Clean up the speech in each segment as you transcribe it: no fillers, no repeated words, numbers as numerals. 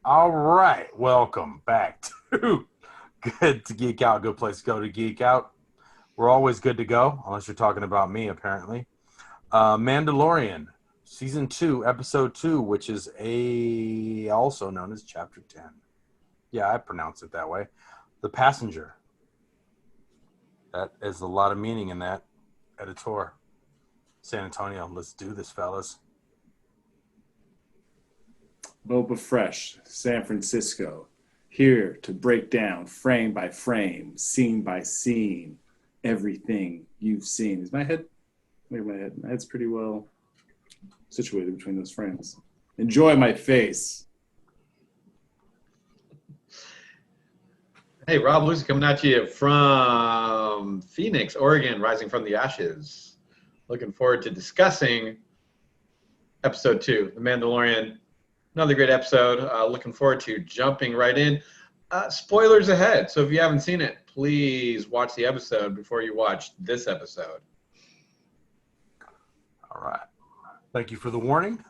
All right, welcome back to Good to Geek Out. Good place to go to geek out. We're always good to go, unless you're talking about me, apparently. Mandalorian, Season 2, Episode 2, which is also known as Chapter 10. Yeah, I pronounce it that way. The Passenger. That is a lot of meaning in that. Editor. San Antonio, let's do this, fellas. Boba Fresh, San Francisco, here to break down frame by frame, scene by scene, everything you've seen. Is my head? Look at my head. My head's pretty well situated between those frames. Enjoy my face. Hey, Rob Lucy coming at you from Phoenix, Oregon, rising from the ashes. Looking forward to discussing episode 2, The Mandalorian. Another great episode. Looking forward to jumping right in. Spoilers ahead, so if you haven't seen it, please watch the episode before you watch this episode. All right. Thank you for the warning.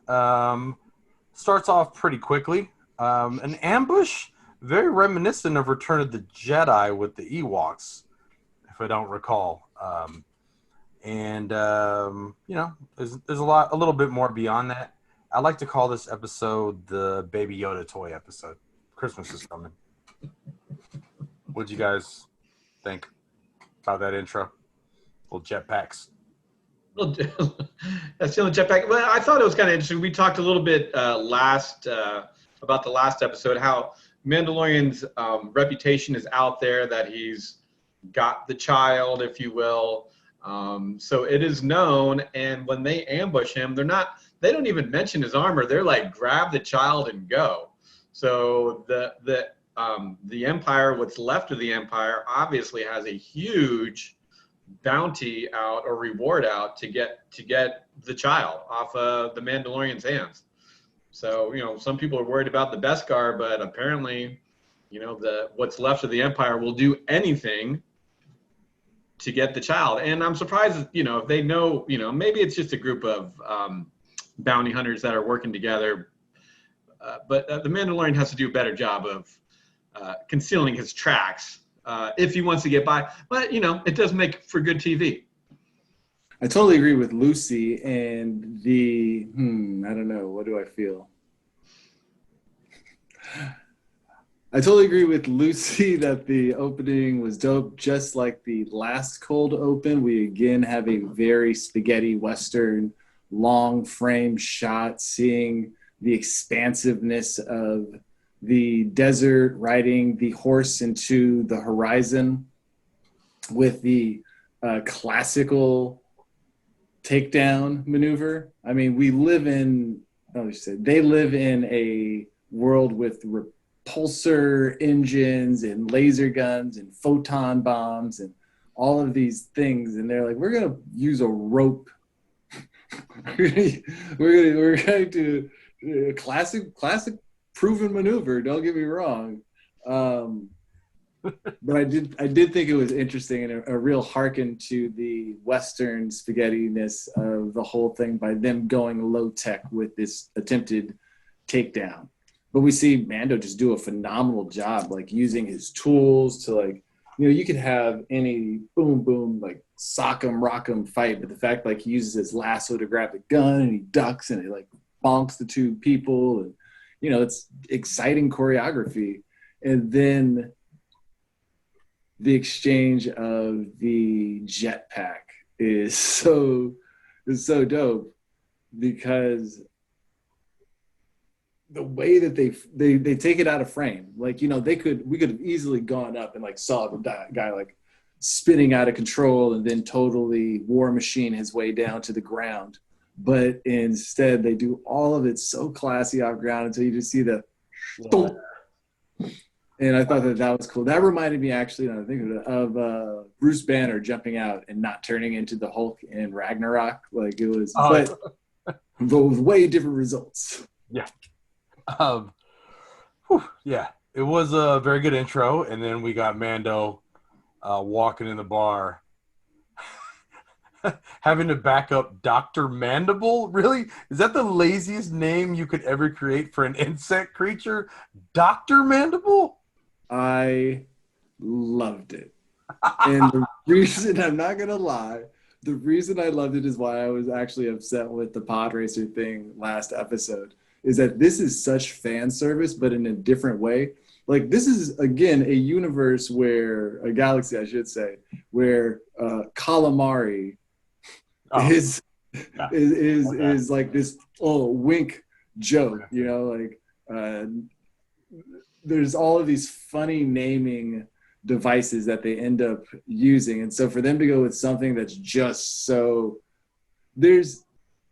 Starts off pretty quickly. An ambush, very reminiscent of Return of the Jedi with the Ewoks, if I don't recall. There's a little bit more beyond that. I like to call this episode the Baby Yoda toy episode. Christmas is coming. What'd you guys think about that intro? Little jetpacks. Well, that's the only jetpack. Well, I thought it was kind of interesting. We talked a little bit about the last episode, how Mandalorian's reputation is out there, that he's got the child, if you will. So it is known, and when they ambush him, they don't even mention his armor. They're like, grab the child and go. So the Empire, what's left of the Empire, obviously has a huge bounty out or reward out to get the child off of the Mandalorian's hands. So, some people are worried about the Beskar, but apparently, what's left of the Empire will do anything to get the child. And I'm surprised, if they know, maybe it's just a group of bounty hunters that are working together. But the Mandalorian has to do a better job of concealing his tracks if he wants to get by. But, it does make for good TV. I totally agree with Lucy and I don't know, what do I feel? I totally agree with Lucy that the opening was dope, just like the last cold open. We again have a very spaghetti Western, long frame shot, seeing the expansiveness of the desert, riding the horse into the horizon with the classical takedown maneuver. I mean, they live in a world with repulsor engines and laser guns and photon bombs and all of these things, and they're like, we're gonna use a rope. we're going to classic proven maneuver. Don't get me wrong. But I did think it was interesting and a real hearken to the Western spaghetti-ness of the whole thing by them going low tech with this attempted takedown. But we see Mando just do a phenomenal job, like using his tools to you could have any boom, like sock 'em, rock 'em fight, but the fact he uses his lasso to grab the gun and he ducks and he bonks the two people, and it's exciting choreography. And then the exchange of the jetpack is so dope, because the way that they take it out of frame, we could have easily gone up and saw the guy spinning out of control and then totally war machine his way down to the ground. But instead they do all of it so classy off ground until you just see the thump. And I thought that was cool. That reminded me, actually, now I think of Bruce Banner jumping out and not turning into the Hulk in Ragnarok. But with way different results. Yeah. Yeah, it was a very good intro, and then we got Mando walking in the bar having to back up Dr. Mandible? Really? Is that the laziest name you could ever create for an insect creature? Dr. Mandible? I loved it. And the reason, I'm not going to lie, the reason I loved it is why I was actually upset with the pod racer thing last episode, is that this is such fan service, but in a different way. Like, this is, again, a universe where, a galaxy, I should say, where calamari is like this wink joke, you know, like there's all of these funny naming devices that they end up using. And so for them to go with something that's just so, there's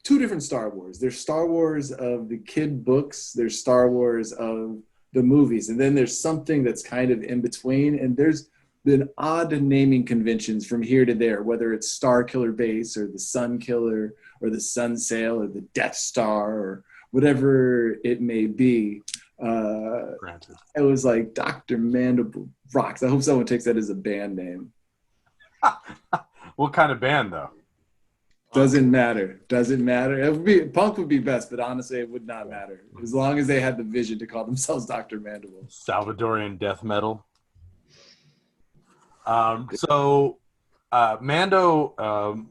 two different Star Wars. There's Star Wars of the kid books, there's Star Wars of the movies, and then there's something that's kind of in between. And there's been odd naming conventions from here to there, whether it's Star Killer Base or the Sun Killer or the Sun Sail or the Death Star or whatever it may be. Granted. It was like Dr. Mandible rocks. I hope someone takes that as a band name. What kind of band, though? Doesn't matter. It would be, punk would be best, but honestly, it would not matter as long as they had the vision to call themselves Dr. Mandible. Salvadorian death metal. So Mando,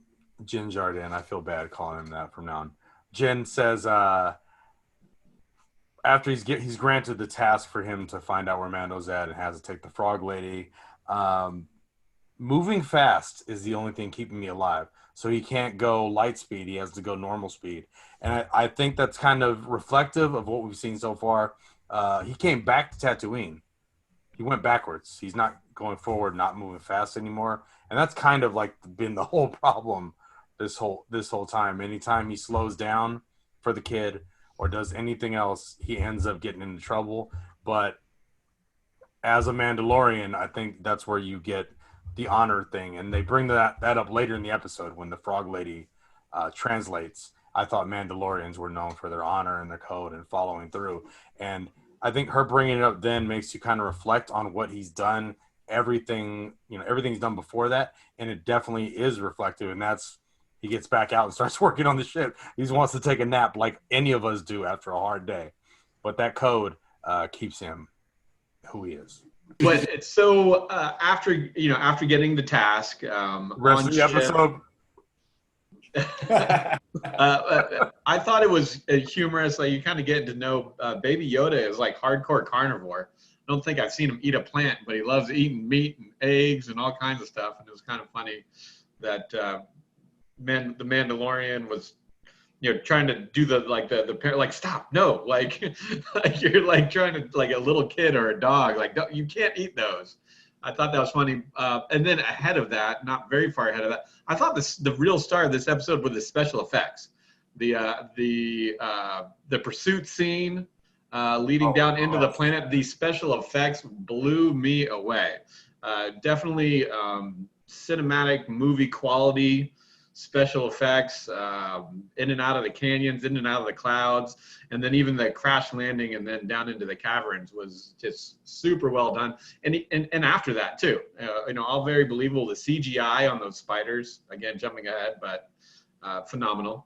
Jin Jardin, I feel bad calling him that from now on. Jin says after he's granted the task for him to find out where Mando's at and has to take the frog lady. Moving fast is the only thing keeping me alive. So he can't go light speed. He has to go normal speed. And I think that's kind of reflective of what we've seen so far. He came back to Tatooine. He went backwards. He's not going forward, not moving fast anymore. And that's kind of like been the whole problem this whole time. Anytime he slows down for the kid or does anything else, he ends up getting into trouble. But as a Mandalorian, I think that's where you get the honor thing. And they bring that up later in the episode when the frog lady translates. I thought Mandalorians were known for their honor and their code and following through. And I think her bringing it up then makes you kind of reflect on what he's done, everything's done before that. And it definitely is reflective. And that's, he gets back out and starts working on the ship. He wants to take a nap like any of us do after a hard day. But that code keeps him who he is. But it's so after getting the task, Rest of the episode. I thought it was humorous. Like, you kind of get to know Baby Yoda is like hardcore carnivore. I don't think I've seen him eat a plant, but he loves eating meat and eggs and all kinds of stuff. And it was kind of funny that the Mandalorian was, trying to do the parent, like, stop, no, like you're like trying to, like a little kid or a dog, like, no, you can't eat those. I thought that was funny. And then ahead of that, not very far ahead of that, I thought the real star of this episode were the special effects. The pursuit scene leading down into the planet. These special effects blew me away. Definitely cinematic movie quality special effects, in and out of the canyons, in and out of the clouds, and then even the crash landing and then down into the caverns was just super well done. And after that too, all very believable. The CGI on those spiders, again, jumping ahead, but phenomenal.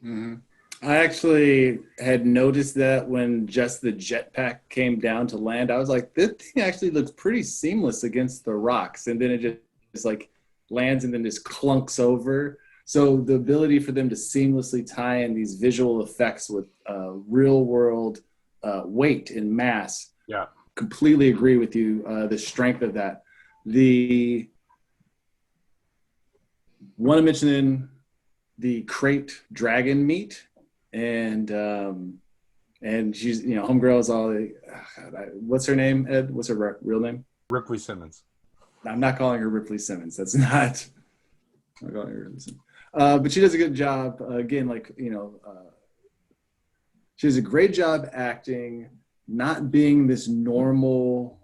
Mm-hmm. I actually had noticed that when just the jetpack came down to land. I was like, this thing actually looks pretty seamless against the rocks. And then it just like lands and then just clunks over. So the ability for them to seamlessly tie in these visual effects with real world weight and mass. Yeah. Completely agree with you. The strength of that. Want to mention the crate dragon meat. And she's, homegirl's all, what's her name, Ed? What's her real name? Ripley Simmons. I'm not calling her Ripley Simmons. That's not, I'm not calling her Ripley Simmons. But she does a good job. Again, she does a great job acting, not being this normal,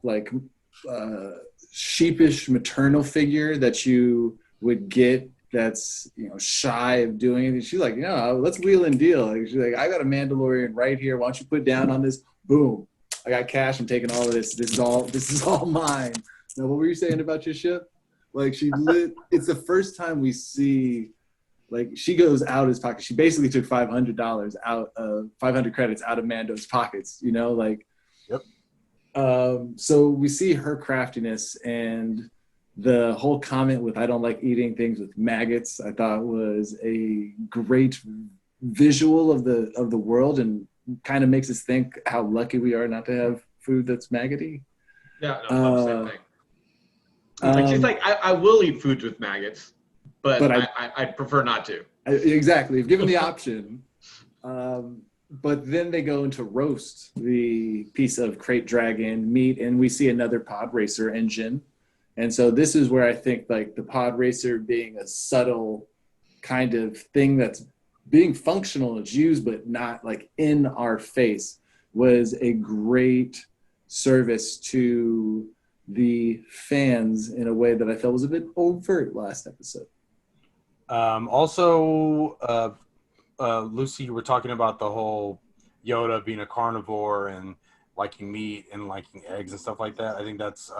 sheepish maternal figure that you would get that's, shy of doing anything. She's like, let's wheel and deal. She's like, I got a Mandalorian right here. Why don't you put down on this? Boom. I got cash. I'm taking all of this. This is all mine. Now, what were you saying about your ship? It's the first time we see Like she goes out of his pocket. She basically took $500 out of 500 credits out of Mando's pockets, you know, like. Yep. So we see her craftiness, and the whole comment with "I don't like eating things with maggots" I thought was a great visual of the world, and kind of makes us think how lucky we are not to have food that's maggoty. Yeah, no, same thing. Like she's like, I will eat foods with maggots, but I prefer not to. Exactly, if given the option. But then they go into roast the piece of crate dragon meat, and we see another pod racer engine. And so this is where I think like the pod racer being a subtle kind of thing that's being functional, it's used, but not like in our face, was a great service to the fans in a way that I felt was a bit overt last episode. Lucy, you were talking about the whole Yoda being a carnivore and liking meat and liking eggs and stuff like that. I think that's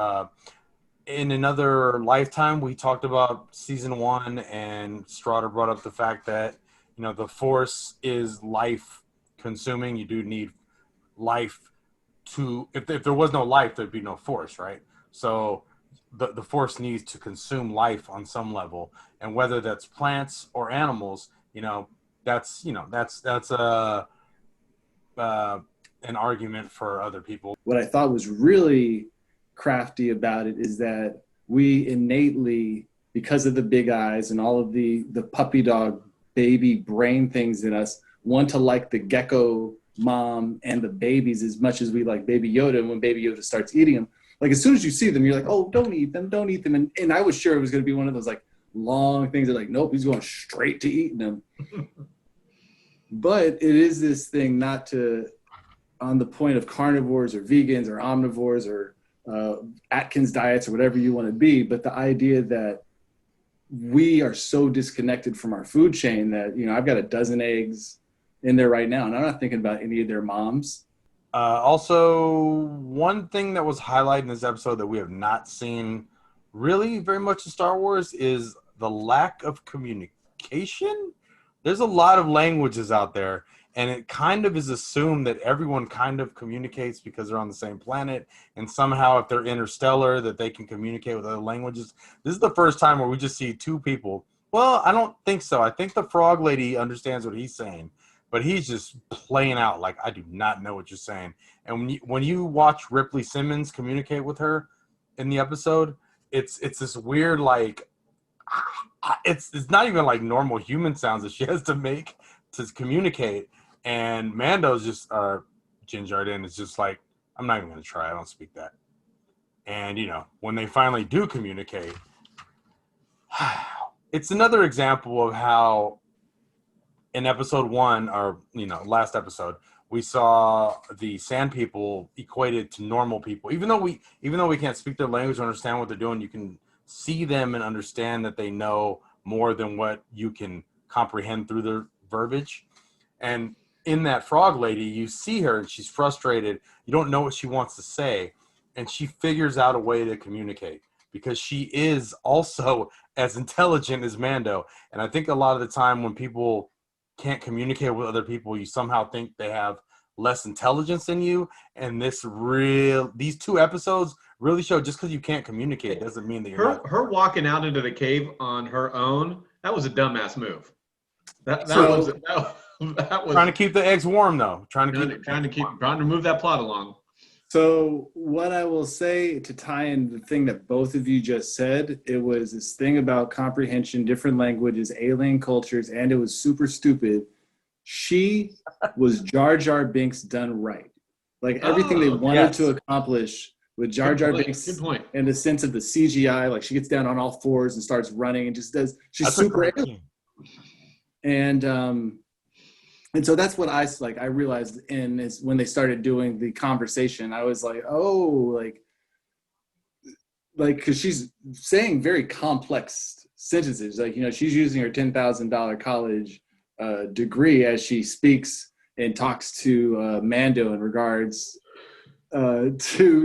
in another lifetime. We talked about season 1, and Straughter brought up the fact that, you know, the Force is life consuming. You do need life to, if there was no life, there'd be no Force, right? So the Force needs to consume life on some level, and whether that's plants or animals, that's an argument for other people. What I thought was really crafty about it is that we innately, because of the big eyes and all of the puppy dog baby brain things in us, want to like the gecko mom and the babies as much as we like Baby Yoda. And when Baby Yoda starts eating them, like as soon as you see them, you're like, oh, don't eat them. And I was sure it was going to be one of those like long things that like, nope, he's going straight to eating them. But it is this thing not to, on the point of carnivores or vegans or omnivores or Atkins diets or whatever you want to be, but the idea that we are so disconnected from our food chain that, I've got a dozen eggs in there right now, and I'm not thinking about any of their moms. Also, one thing that was highlighted in this episode that we have not seen really very much in Star Wars is the lack of communication. There's a lot of languages out there, and it kind of is assumed that everyone kind of communicates because they're on the same planet, and somehow if they're interstellar that they can communicate with other languages. This is the first time where we just see two people. Well, I don't think so. I think the frog lady understands what he's saying, but he's just playing out like, I do not know what you're saying. And when you watch Ripley Simmons communicate with her in the episode, it's this weird, like, it's not even like normal human sounds that she has to make to communicate. And Mando's just, Jin Jardin is just like, I'm not even going to try. I don't speak that. And, when they finally do communicate, it's another example of how in episode 1, or, last episode, we saw the Sand People equated to normal people. Even though we can't speak their language or understand what they're doing, you can see them and understand that they know more than what you can comprehend through their verbiage. And in that frog lady, you see her and she's frustrated. You don't know what she wants to say. And she figures out a way to communicate because she is also as intelligent as Mando. And I think a lot of the time when people can't communicate with other people, you somehow think they have less intelligence than you. And these 2 episodes really show just because you can't communicate doesn't mean that you're not. Her walking out into the cave on her own, that was a dumbass move. That was trying to keep the eggs warm, though. Trying to move that plot along. So what I will say to tie in the thing that both of you just said, it was this thing about comprehension, different languages, alien cultures, and it was super stupid. She was Jar Jar Binks done right. Like everything they wanted to accomplish with Jar Jar Binks in the sense of the CGI, like she gets down on all fours and starts running and just does, she's super alien. And so that's what I realized is when they started doing the conversation, I was like, oh, like, cause she's saying very complex sentences. Like, she's using her $10,000 college degree as she speaks and talks to Mando in regards to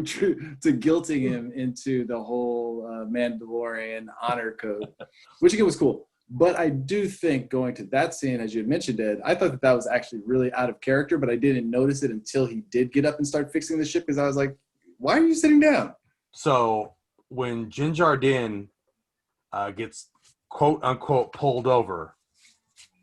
guilting him into the whole Mandalorian honor code, which again was cool. But I do think going to that scene, as you had mentioned, Ed, I thought that was actually really out of character, but I didn't notice it until he did get up and start fixing the ship because I was like, why are you sitting down? So when Jin Jardin gets quote unquote pulled over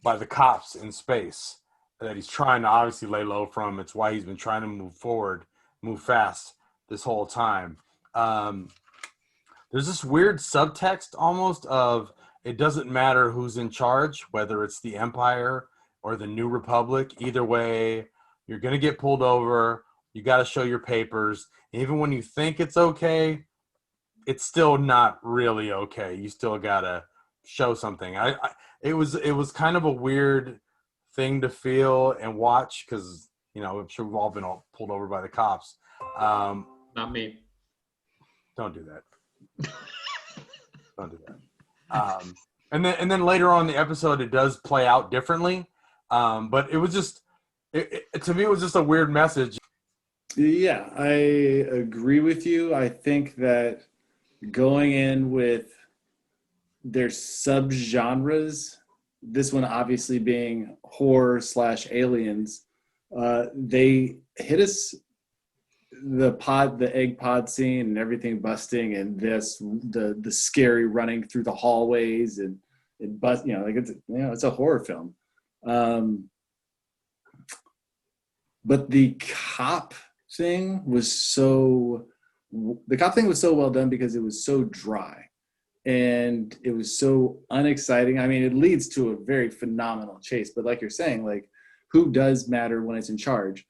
by the cops in space that he's trying to obviously lay low from, it's why he's been trying to move forward, move fast this whole time. There's this weird subtext almost of it doesn't matter who's in charge, whether it's the Empire or the New Republic. Either way, you're going to get pulled over. You got to show your papers. Even when you think it's okay, it's still not really okay. You still got to show something. It was kind of a weird thing to feel and watch because, I'm sure we've all been pulled over by the cops. Not me. Don't do that. Don't do that. And then later on in the episode, it does play out differently. But it was just, to me, it was just a weird message. Yeah, I agree with you. I think that going in with their subgenres, this one obviously being horror / aliens, they hit us the egg pod scene and everything busting and the scary running through the hallways and it bust, it's a horror film. But the cop thing was so well done because it was so dry and it was so unexciting. I mean, it leads to a very phenomenal chase, but like you're saying, like, who does matter when it's in charge?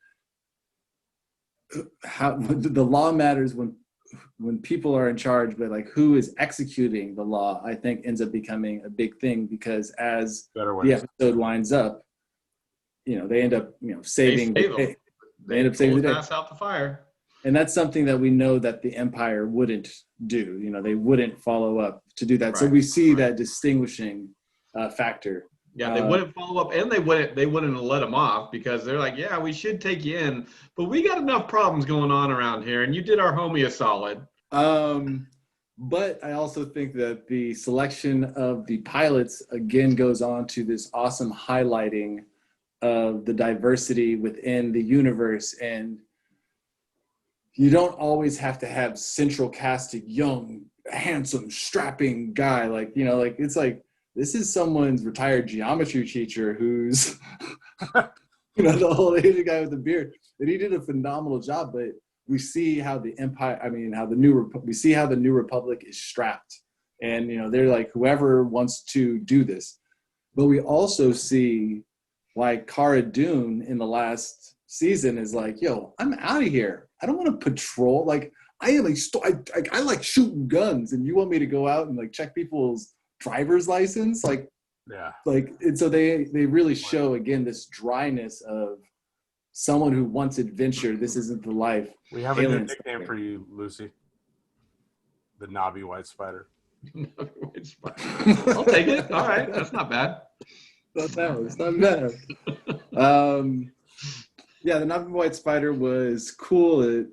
How the law matters when people are in charge, but like who is executing the law, I think ends up becoming a big thing because as the episode winds up, they end up saving the day. They end up saving the day. Pass out the fire. And that's something that we know that the Empire wouldn't do. They wouldn't follow up to do that. Right. So we see that distinguishing factor. Yeah, they wouldn't follow up, and they wouldn't let them off because they're like, yeah, we should take you in, but we got enough problems going on around here, and you did our homie a solid. But I also think that the selection of the pilots again goes on to this awesome highlighting of the diversity within the universe, and you don't always have to have central casting, young, handsome, strapping guy. Like, it's like, this is someone's retired geometry teacher who's, the old Asian guy with the beard. And he did a phenomenal job, but we see how the we see how the New Republic is strapped. And, they're like, whoever wants to do this. But we also see why Cara Dune in the last season is like, yo, I'm out of here. I don't want to patrol. Like, I like shooting guns and you want me to go out and like check people's driver's license, and so they really show again this dryness of someone who wants adventure. This isn't the life. We have a new nickname for you, Lucy. The Knobby White Spider. Knobby White Spider. I'll take it. All right, that's not bad. It's not bad. Yeah, the Knobby White Spider was cool. It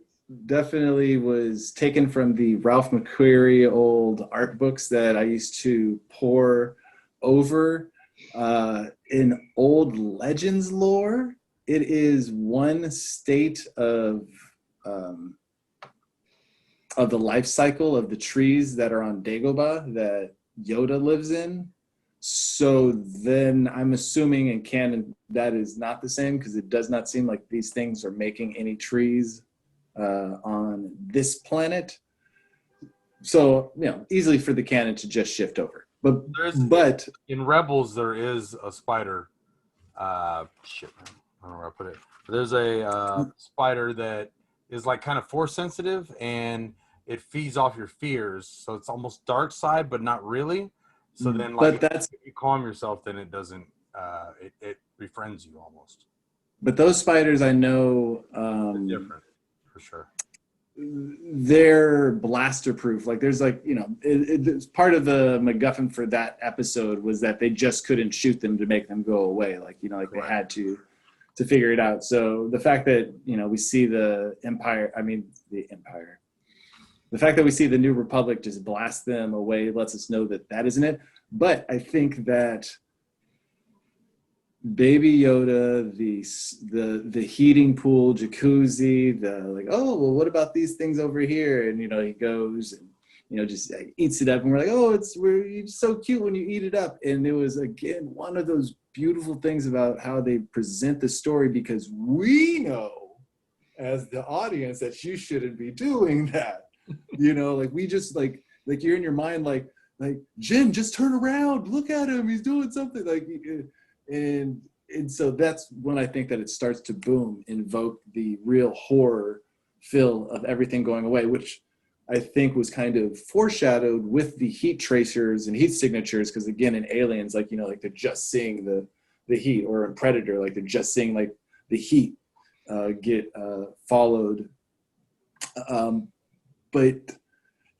definitely was taken from the Ralph McQuarrie old art books that I used to pore over. In old Legends lore, it is one state of the life cycle of the trees that are on Dagobah that Yoda lives in. So then I'm assuming in canon that is not the same because it does not seem like these things are making any trees on this planet. So, easily for the canon to just shift over. But in Rebels, there is a spider. I don't know where I put it. There's a spider that is like kind of force sensitive and it feeds off your fears. So it's almost dark side, but not really. So then, like, if you calm yourself, then it doesn't. It befriends you almost. But those spiders, I know, they're different for sure. They're blaster proof. Like, there's like, it's part of the MacGuffin for that episode was that they just couldn't shoot them to make them go away. Like, like they had to figure it out. So the fact that we see the fact that we see the New Republic just blast them away lets us know that isn't it. But I think that Baby Yoda, the heating pool, jacuzzi, the like, oh well, what about these things over here? And he goes and just eats it up, and we're like, oh, it's so cute when you eat it up. And it was again one of those beautiful things about how they present the story, because we know as the audience that you shouldn't be doing that. Like we just like you're in your mind like Jen, just turn around, look at him, he's doing something like. And so that's when I think that it starts to boom, invoke the real horror feel of everything going away, which I think was kind of foreshadowed with the heat tracers and heat signatures. Because again, in Aliens, like they're just seeing the heat, or in Predator, like they're just seeing like the heat get followed. But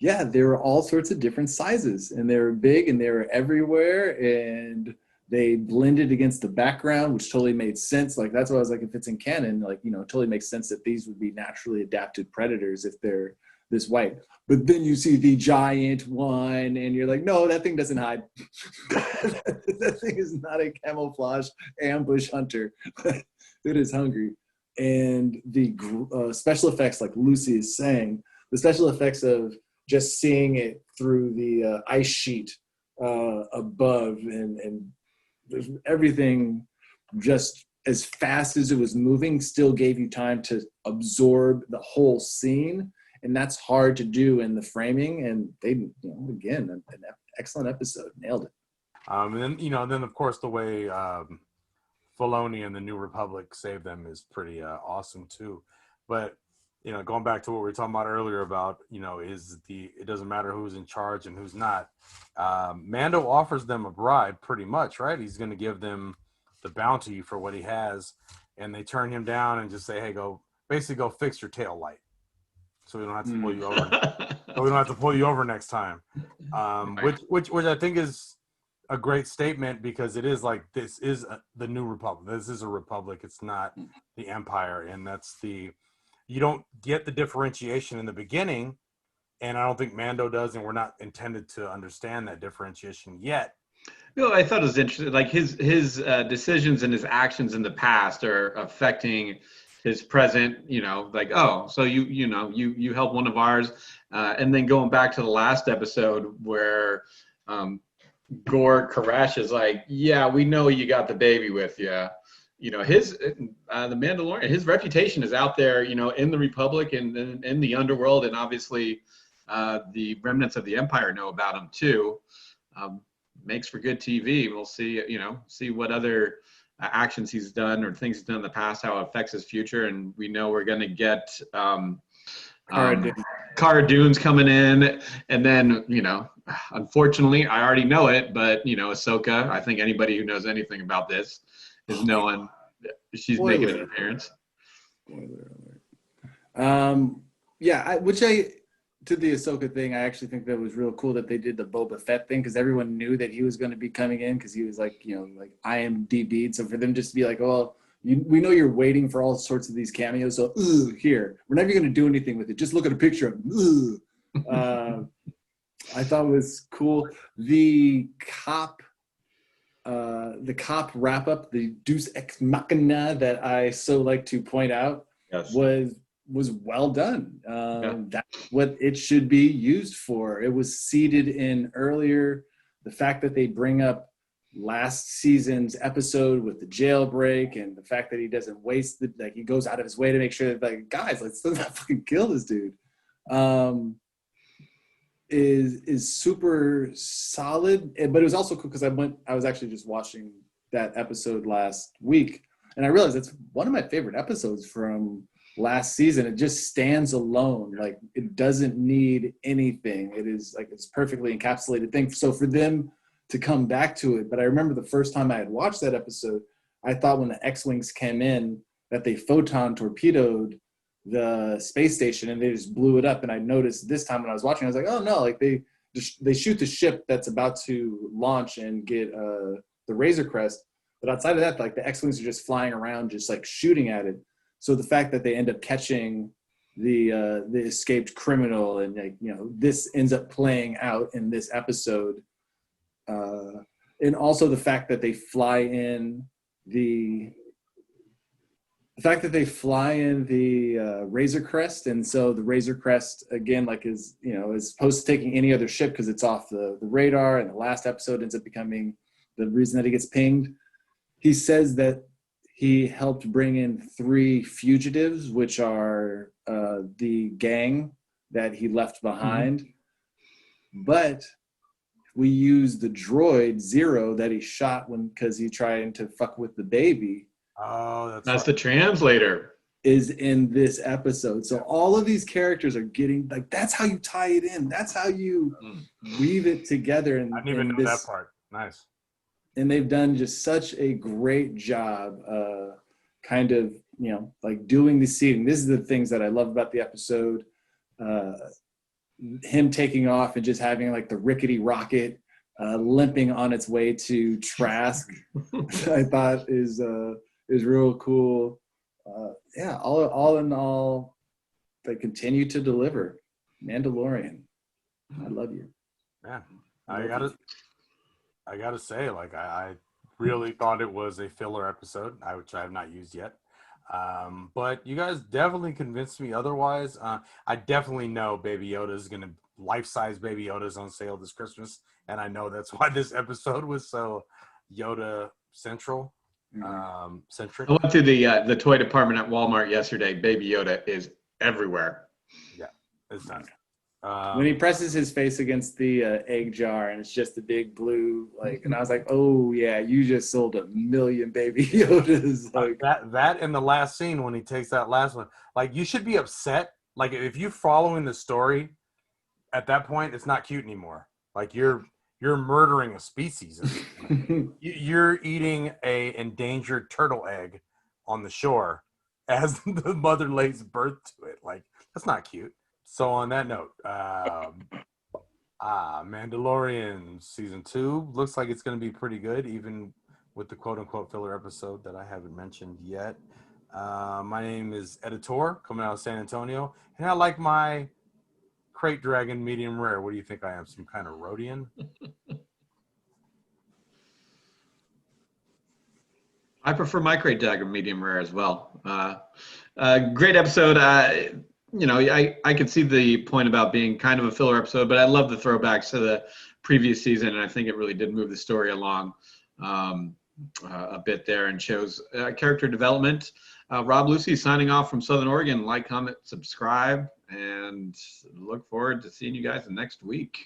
yeah, there were all sorts of different sizes, and they were big, and they were everywhere, and they blended against the background, which totally made sense. Like that's why I was like, if it's in canon, like it totally makes sense that these would be naturally adapted predators if they're this white. But then you see the giant one, and you're like, no, that thing doesn't hide. That thing is not a camouflage ambush hunter. It is hungry. And the special effects, like Lucy is saying, the special effects of just seeing it through the ice sheet above, and everything just as fast as it was moving still gave you time to absorb the whole scene. And that's hard to do in the framing. And they, again, an excellent episode, nailed it. And then of course the way Filoni and the New Republic saved them is pretty awesome too. But going back to what we were talking about earlier about, it doesn't matter who's in charge and who's not. Mando offers them a bribe pretty much, right? He's going to give them the bounty for what he has, and they turn him down and just say, hey, go fix your tail light, so we don't have to pull you over. So we don't have to pull you over next time. Which I think is a great statement, because it is like, this is the New Republic. This is a republic. It's not the Empire. And that's you don't get the differentiation in the beginning, and I don't think Mando does, and we're not intended to understand that differentiation yet. I thought it was interesting. Like his decisions and his actions in the past are affecting his present. Like, oh, so you helped one of ours, and then going back to the last episode where Gore Karash is like, yeah, we know you got the baby with you. His the Mandalorian, his reputation is out there, in the Republic and in the underworld, and obviously the remnants of the Empire know about him too. Makes for good TV. We'll see what other actions he's done or things he's done in the past, how it affects his future, and we know we're going to get Cara Dune's coming in, and then unfortunately, I already know it, but Ahsoka. I think anybody who knows anything about this is knowing she's making an appearance. To the Ahsoka thing, I actually think that was real cool that they did the Boba Fett thing, because everyone knew that he was going to be coming in, because he was like, like IMDb'd. So for them just to be like, well, we know you're waiting for all sorts of these cameos, so here, we're never going to do anything with it. Just look at a picture of him. I thought it was cool. The cop wrap up, the Deus Ex Machina that I so like to point out, yes, was well done. That's what it should be used for. It was seeded in earlier. The fact that they bring up last season's episode with the jailbreak, and the fact that he doesn't waste he goes out of his way to make sure that, like, guys, let's not fucking kill this dude, is super solid. But it was also cool because I was actually just watching that episode last week, and I realized it's one of my favorite episodes from last season. It just stands alone. Like, it doesn't need anything. It is like this perfectly encapsulated thing. So for them to come back to it, but I remember the first time I had watched that episode, I thought when the X-Wings came in that they photon torpedoed the space station and they just blew it up. And I noticed this time when I was watching, I was like, oh no, like they shoot the ship that's about to launch and get the Razor Crest. But outside of that, like, the X-Wings are just flying around, just like shooting at it. So the fact that they end up catching the escaped criminal, and, like, this ends up playing out in this episode, And also the fact that they fly in the Razor Crest, and so the Razor Crest again, like, is, you know, as opposed to taking any other ship because it's off the radar, and the last episode ends up becoming the reason that he gets pinged. He says that he helped bring in 3 fugitives, which are the gang that he left behind. Mm-hmm. But we use the droid Zero that he shot because he tried to fuck with the baby. Oh, that's the translator. Is in this episode. So all of these characters are getting, like, that's how you tie it in. That's how you weave it together. And I didn't even know that part. Nice. And they've done just such a great job, kind of, you know, like doing the seeding. This is the things that I love about the episode. Him taking off and just having like the rickety rocket limping on its way to Trask, I thought is real cool. Yeah, all in all, they continue to deliver. Mandalorian, I love you. Yeah, I gotta say, like, I really thought it was a filler episode, which I have not used yet. But you guys definitely convinced me otherwise. I definitely know Baby Yoda is gonna life-size Baby Yoda's on sale this Christmas, and I know that's why this episode was so Yoda centric. I went through the toy department at Walmart yesterday. Baby Yoda is everywhere. Yeah, it's nice. When he presses his face against the egg jar and it's just a big blue, like, and I was like, oh yeah, you just sold 1 million Baby Yodas. Like that in the last scene when he takes that last one, like, you should be upset. Like, if you're following the story, at that point, it's not cute anymore. Like, you're murdering a species. You're eating a endangered turtle egg on the shore as the mother lays birth to it. Like, that's not cute. So on that note, Mandalorian season 2 looks like it's going to be pretty good, even with the quote-unquote filler episode that I haven't mentioned yet. My name is Editor, coming out of San Antonio, and I like my crate dragon medium rare. What do you think I am, some kind of Rhodian? I prefer my crate dragon medium rare as well. Great episode. You know, I could see the point about being kind of a filler episode, but I love the throwbacks to the previous season, and I think it really did move the story along a bit there and shows character development. Rob Lucy signing off from Southern Oregon. Like, comment, subscribe, and look forward to seeing you guys next week.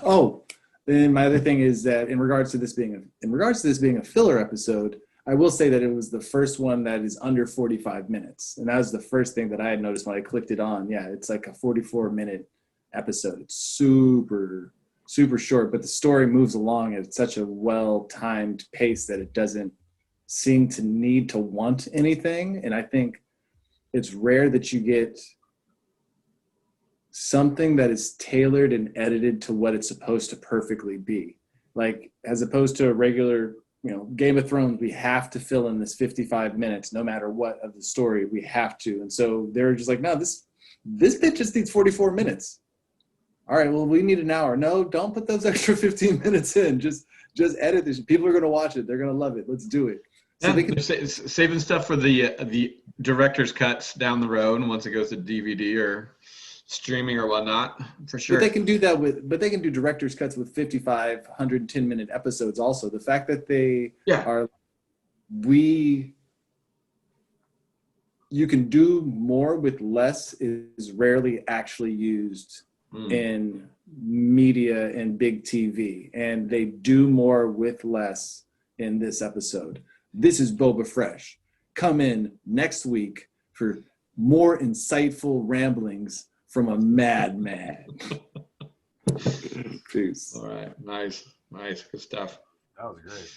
Oh, then my other thing is that in regards to this being a filler episode, I will say that it was the first one that is under 45 minutes. And that was the first thing that I had noticed when I clicked it on. Yeah, it's like a 44-minute episode. It's super, super short, but the story moves along at such a well-timed pace that it doesn't seem to need to want anything. And I think it's rare that you get something that is tailored and edited to what it's supposed to perfectly be. Like, as opposed to a regular, you know, Game of Thrones, we have to fill in this 55 minutes no matter what of the story, we have to. And so they're just like, no, this bit just needs 44 minutes. All right, well, we need an hour. No, don't put those extra 15 minutes in. Just edit this. People are going to watch it. They're going to love it. Let's do it. So yeah, they're saving stuff for the director's cuts down the road once it goes to DVD or streaming or whatnot, for sure. But they can do that they can do director's cuts with 55, 110-minute episodes also. The fact that they you can do more with less is rarely actually used in media and big TV. And they do more with less in this episode. This is Boba Fresh. Come in next week for more insightful ramblings from a madman. Peace. All right. Nice. Good stuff. That was great.